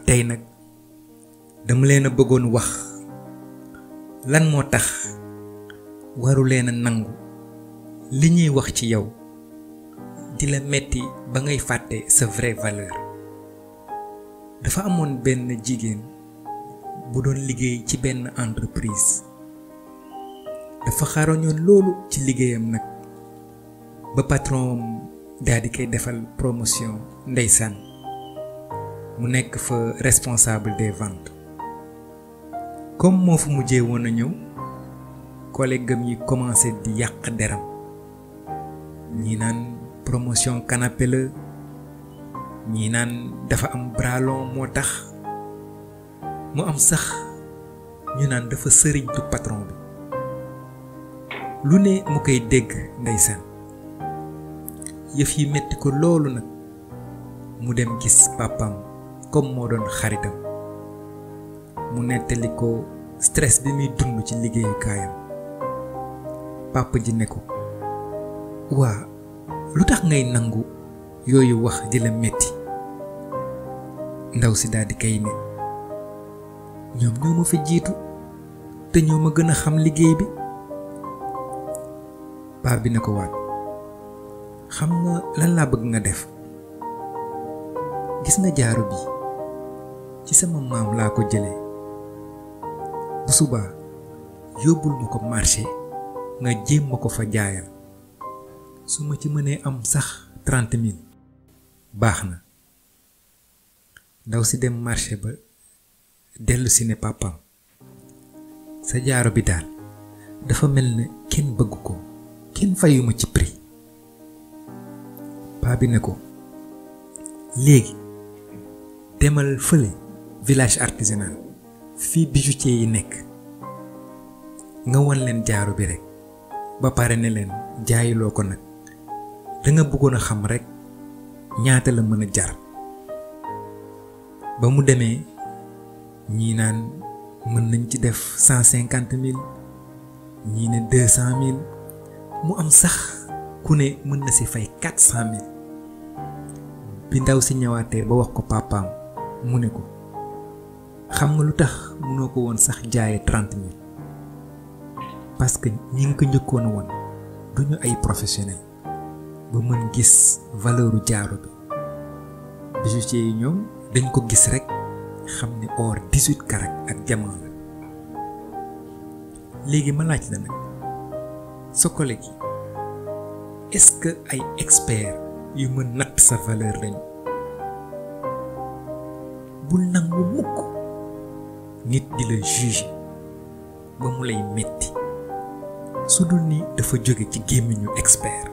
tey nag dama leen a bëggoon wax lan moo tax waru leen a nangu li ñuy wax ci yow di la metti ba ngay fàtte sa vraie valeur. dafa amoon benn jigéen bu doon liggéey ci benn entreprise dafa xarañoon loolu ci liggéeyam nag ba patron daal di koy defal promotion ndeysaan mu nekk fa responsable des ventes. comme moo fa mujjee woon a ñëw collègue am yi commencé di yàq deram ñii naan promotion canapé la ñii naan dafa am bras long moo tax mu am sax ñu naan dafa sëriñtu patron bi lu ne mu koy dégg ndeysaan yëf yi metti ko loolu nag mu dem gis papam comme moo doon xaritam mu nettali ko stress bi muy dund ci liggéeyukaayam. papa ji ne ko waa lu tax ngay nangu yooyu wax di la metti. ndaw si daal di kay ne ñoom ñoo ma fi jiitu te ñoo ma gën a xam liggéey bi. paa bi ne ko waat xam nga lan laa bëgg nga def. gis nga jaaro bi ci sama maam laa ko jëlee bu subaa yóbbul ma ko marché nga jéem ma ko fa jaayal su ma ci mënee am sax 30 000 baax na. ndaw si dem marché ba dellu si ne papaam sa jaaro bi daal dafa mel ne kenn bëgg ko kenn fayuma ci prix. paa bi ne ko léegi demal fële village artisanal fii bijoutier yi nekk nga won leen jaaro bi rek ba pare ne leen jaayiloo ko nag danga bëggoon a xam rek ñaata la mën a jar. ba mu demee ñii naan mën nañ ci def 150 000 ñii ne 200 000 mu am sax ku ne mën na si fay 400 000. bi ndaw si ñëwaatee ba wax ko papaam mu ne ko xam nga lu tax mënoo ko woon sax jaaye 30 000 parce que ñi ngi ko njëkkoon woon duñu ay professionnel ba mën gis valeuru jaaro bi. bijoutier yi ñoom dañ ko gis rek xam ni or 18 karat ak diamant la. léegi ma laaj la nag sa collègue yi est-ce que ay expert yu mën natt sa valeur lañu. bul nangu mukk nit di la juger ba mu lay metti su dul ni dafa jóge ci gémmiñu expert.